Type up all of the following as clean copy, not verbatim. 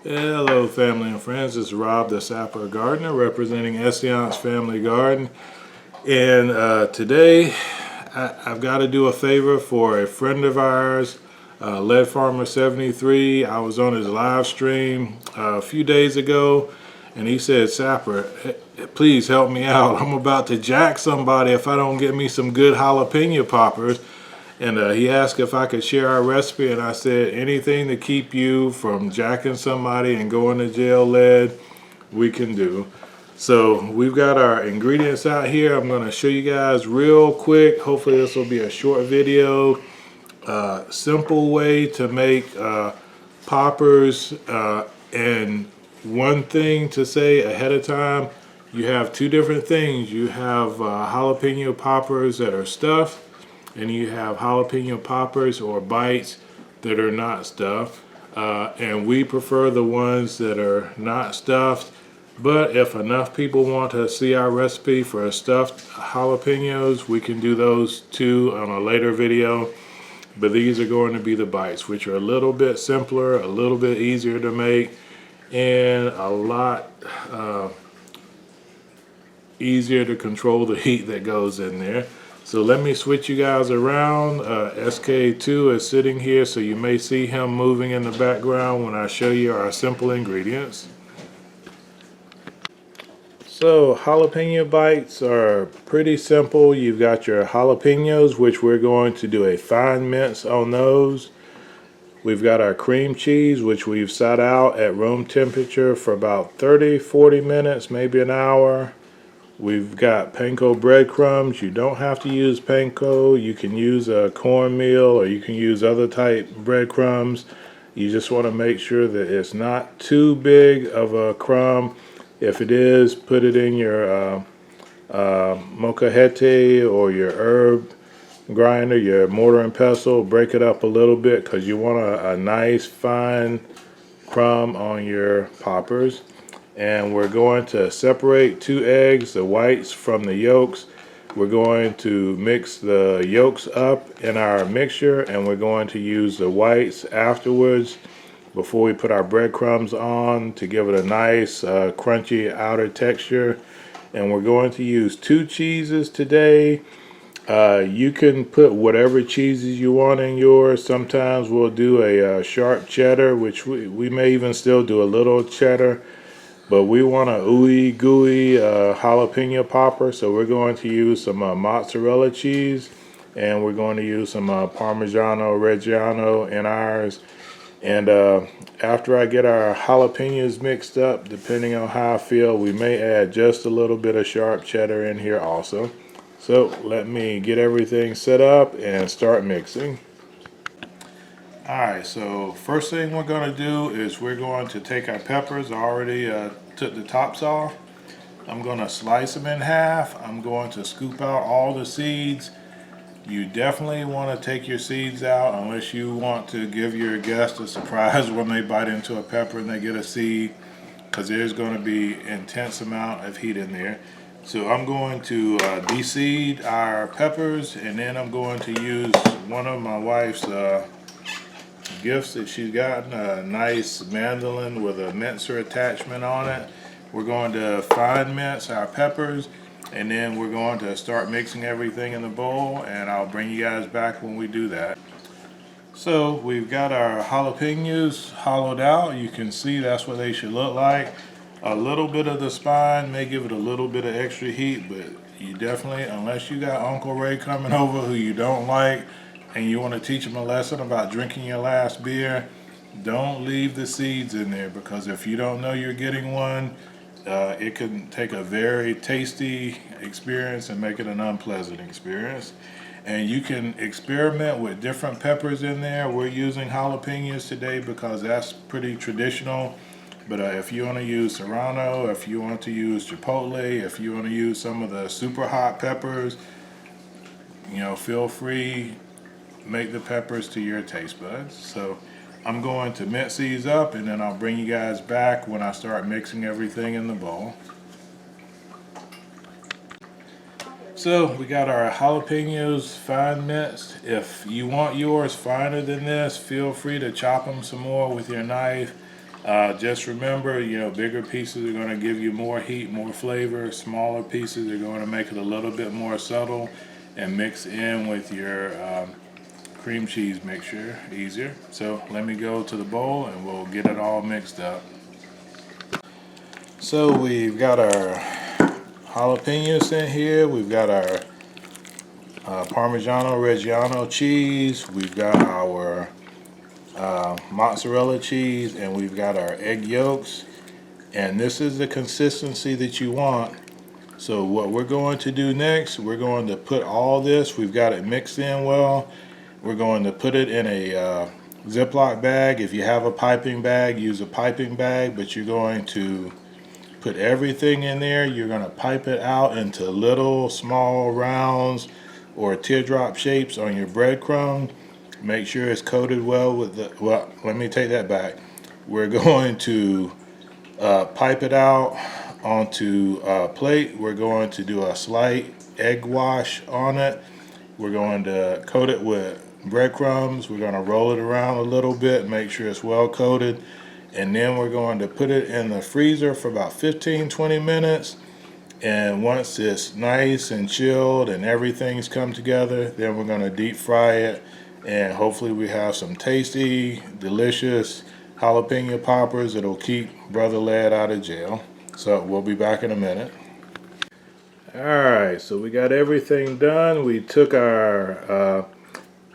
Hello family and friends, this is Rob the Sapper Gardener representing Essayons Family Garden, and today I've got to do a favor for a friend of ours, LF73. I was on his live stream a few days ago and he said, Sapper, please help me out. I'm about to jack somebody if I don't get me some good jalapeno poppers. And he asked if I could share our recipe, and I said anything to keep you from jacking somebody and going to jail lead, we can do. So we've got our ingredients out here. I'm going to show you guys real quick. Hopefully this will be a short video. Simple way to make poppers. And one thing to say ahead of time, you have two different things. You have jalapeno poppers that are stuffed, and you have jalapeno poppers or bites that are not stuffed, and we prefer the ones that are not stuffed. But if enough people want to see our recipe for stuffed jalapenos, we can do those too on a later video. But these are going to be the bites, which are a little bit simpler, a little bit easier to make, and a lot easier to control the heat that goes in there. So let me switch you guys around. SK2 is sitting here, so you may see him moving in the background when I show you our simple ingredients. So jalapeno bites are pretty simple. You've got your jalapenos, which we're going to do a fine mince on those. We've got our cream cheese, which we've sat out at room temperature for about 30-40 minutes, maybe an hour. We've got panko breadcrumbs. You don't have to use panko. You can use a cornmeal, or you can use other type breadcrumbs. You just want to make sure that it's not too big of a crumb. If it is, put it in your molcajete or your herb grinder, your mortar and pestle. Break it up a little bit because you want a nice fine crumb on your poppers. And we're going to separate 2 eggs, the whites from the yolks. We're going to mix the yolks up in our mixture, and we're going to use the whites afterwards before we put our breadcrumbs on to give it a nice crunchy outer texture. And we're going to use 2 cheeses today. You can put whatever cheeses you want in yours. Sometimes we'll do a sharp cheddar, which we may even still do a little cheddar. But we want a ooey gooey jalapeno popper, so we're going to use some mozzarella cheese, and we're going to use some Parmigiano Reggiano in ours. And after I get our jalapenos mixed up, depending on how I feel, we may add just a little bit of sharp cheddar in here also. So let me get everything set up and start mixing. Alright, so first thing we're going to do is we're going to take our peppers. I already took the tops off. I'm going to slice them in half. I'm going to scoop out all the seeds. You definitely want to take your seeds out unless you want to give your guest a surprise when they bite into a pepper and they get a seed, because there's going to be intense amount of heat in there. So I'm going to de-seed our peppers, and then I'm going to use one of my wife's gifts that she's gotten, a nice mandolin with a mincer attachment on it. We're going to fine mince our peppers, and then we're going to start mixing everything in the bowl, and I'll bring you guys back when we do that. So we've got our jalapenos hollowed out. You can see that's what they should look like. A little bit of the spine may give it a little bit of extra heat, but you definitely, unless you got Uncle Ray coming over who you don't like, and you want to teach them a lesson about drinking your last beer, don't leave the seeds in there, because if you don't know you're getting one, it can take a very tasty experience and make it an unpleasant experience. And you can experiment with different peppers in there. We're using jalapenos today because that's pretty traditional. But if you want to use serrano, if you want to use chipotle, if you want to use some of the super hot peppers, you know, feel free. Make the peppers to your taste buds. So I'm going to mince these up, and then I'll bring you guys back when I start mixing everything in the bowl. So we got our jalapenos fine minced. If you want yours finer than this, feel free to chop them some more with your knife. Just remember, you know, bigger pieces are going to give you more heat, more flavor. Smaller pieces are going to make it a little bit more subtle and mix in with your cream cheese mixture easier. So let me go to the bowl and we'll get it all mixed up. So we've got our jalapenos in here. We've got our Parmigiano Reggiano cheese. We've got our mozzarella cheese, and we've got our egg yolks. And this is the consistency that you want. So what we're going to do next, we're going to put all this, we've got it mixed in well. We're going to put it in a Ziploc bag. If you have a piping bag, use a piping bag, but you're going to put everything in there. You're going to pipe it out into little small rounds or teardrop shapes on your breadcrumb. Make sure it's coated well with the, well, let me take that back. We're going to pipe it out onto a plate. We're going to do a slight egg wash on it. We're going to coat it with breadcrumbs. We're going to roll it around a little bit, make sure it's well coated, and then we're going to put it in the freezer for about 15-20 minutes. And once it's nice and chilled and everything's come together, then we're going to deep fry it, and hopefully we have some tasty, delicious jalapeno poppers that'll keep Brother Lad out of jail. So we'll be back in a minute. Alright, so we got everything done. We took our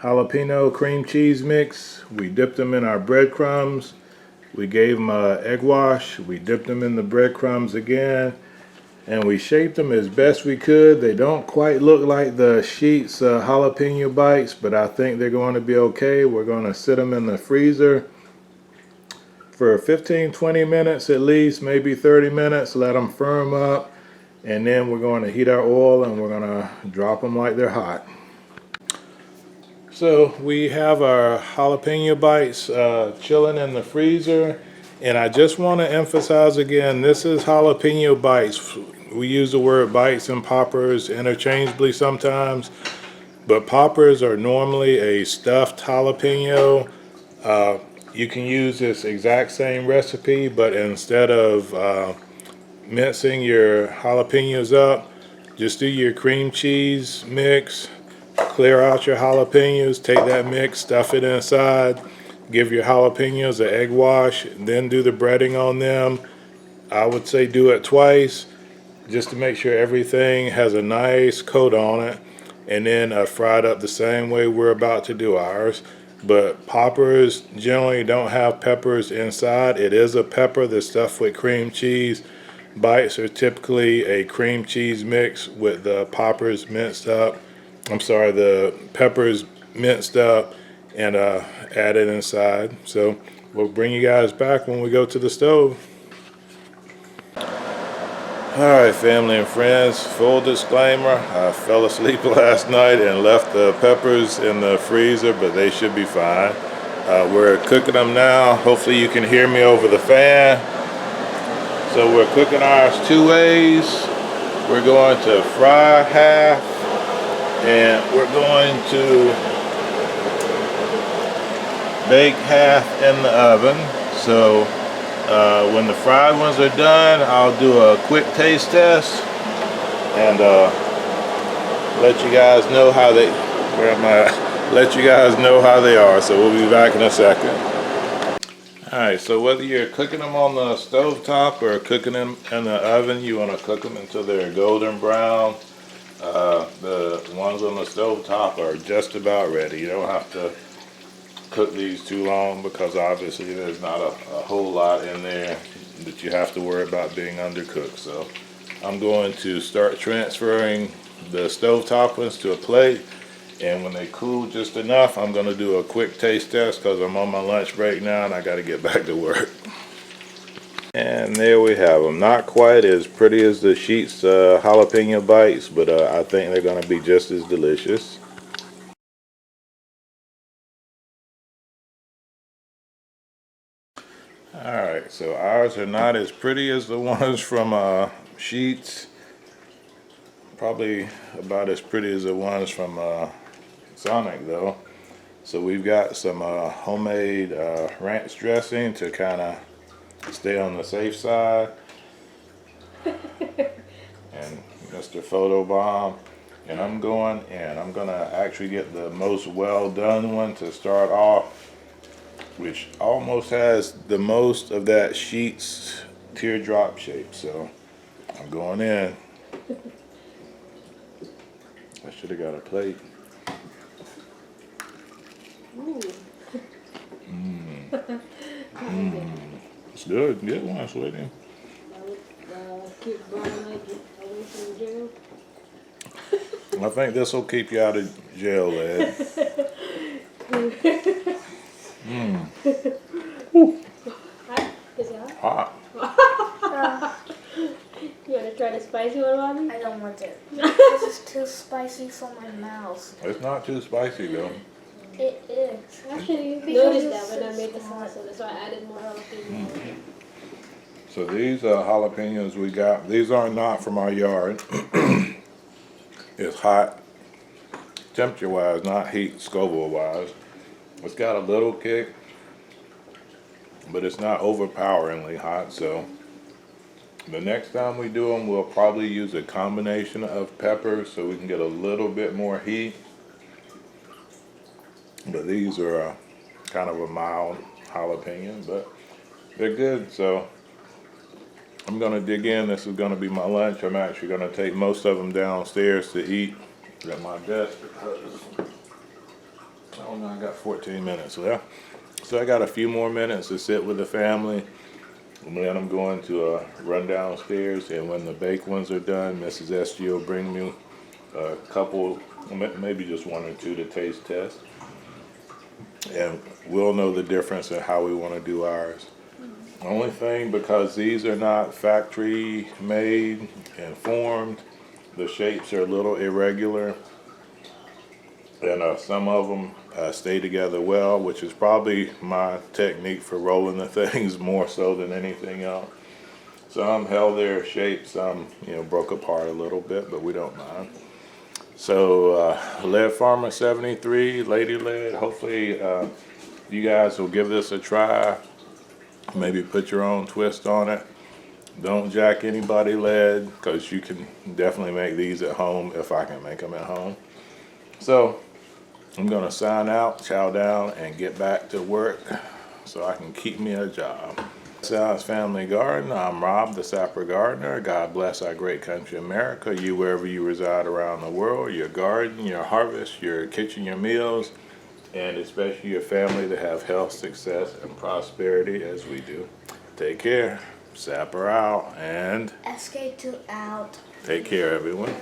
jalapeno cream cheese mix, we dipped them in our breadcrumbs, we gave them an egg wash, we dipped them in the breadcrumbs again, and we shaped them as best we could. They don't quite look like the Sheetz jalapeno bites, but I think they're going to be okay. We're going to sit them in the freezer for 15-20 minutes at least, maybe 30 minutes, let them firm up, and then we're going to heat our oil and we're going to drop them like they're hot. So we have our jalapeno bites chilling in the freezer, and I just want to emphasize again, this is jalapeno bites. We use the word bites and poppers interchangeably sometimes, but poppers are normally a stuffed jalapeno. You can use this exact same recipe, but instead of mincing your jalapenos up, just do your cream cheese mix, clear out your jalapenos, take that mix, stuff it inside, give your jalapenos an egg wash, then do the breading on them. I would say do it twice just to make sure everything has a nice coat on it, and then fry it up the same way we're about to do ours. But poppers generally don't have peppers inside. It is a pepper that's stuffed with cream cheese. Bites are typically a cream cheese mix with the poppers minced up. I'm sorry, the peppers minced up and added inside. So we'll bring you guys back when we go to the stove. Alright, family and friends, full disclaimer, I fell asleep last night and left the peppers in the freezer, but they should be fine. We're cooking them now. Hopefully you can hear me over the fan. So we're cooking ours two ways. We're going to fry half, and we're going to bake half in the oven. So when the fried ones are done, I'll do a quick taste test and let you guys know how they, let you guys know how they are. So we'll be back in a second. Alright, so whether you're cooking them on the stove top or cooking them in the oven, you want to cook them until they're golden brown. The ones on the stove top are just about ready. You don't have to cook these too long because obviously there's not a whole lot in there that you have to worry about being undercooked. So I'm going to start transferring the stovetop ones to a plate, and when they cool just enough, I'm going to do a quick taste test because I'm on my lunch break now and I got to get back to work. And there we have them. Not quite as pretty as the Sheetz jalapeno bites, but I think they're going to be just as delicious. Alright, so ours are not as pretty as the ones from Sheetz. Probably about as pretty as the ones from Sonic though. So we've got some homemade ranch dressing to kind of stay on the safe side. And Mr. Photobomb. And I'm going and I'm gonna actually get the most well done one to start off, which almost has the most of that Sheetz teardrop shape. So I'm going in. I should have got a plate. It's good. Good one, sweetie. Keep burning away from jail. I think this will keep you out of jail, lad. Hot? Is it Hot. hot? You want to try the spicy one, Mommy? I don't want it. This is too spicy for my mouth. It's not too spicy though. It is. Actually, you Because noticed it's that when I so made the small. salsa, so I added more jalapeno. So these jalapenos we got, these are not from our yard. It's hot, temperature wise, not heat Scoville wise. It's got a little kick, but it's not overpoweringly hot. So the next time we do them, we'll probably use a combination of peppers so we can get a little bit more heat. But these are kind of a mild jalapeno, but they're good. So I'm gonna dig in. This is gonna be my lunch. I'm actually gonna take most of them downstairs to eat at my desk because oh no, I got 14 minutes left. So I got a few more minutes to sit with the family. And then I'm going to run downstairs, and when the baked ones are done, Mrs. SG will bring me a couple, maybe just one or two to taste test. And we'll know the difference in how we want to do ours. Only thing, because these are not factory made and formed, the shapes are a little irregular, and some of them stay together well, which is probably my technique for rolling the things more so than anything else. Some held their shape, some broke apart a little bit, but we don't mind. So Lead Farmer 73, Lady Lead, hopefully you guys will give this a try. Maybe put your own twist on it. Don't jack anybody lead, because you can definitely make these at home if I can make them at home. So I'm gonna sign out, chow down, and get back to work so I can keep me a job. Essayons Family Garden, I'm Rob, the Sapper Gardener. God bless our great country, America. You, wherever you reside around the world, your garden, your harvest, your kitchen, your meals, and especially your family to have health, success, and prosperity as we do. Take care. Sapper out, and SK2 out. take care, everyone.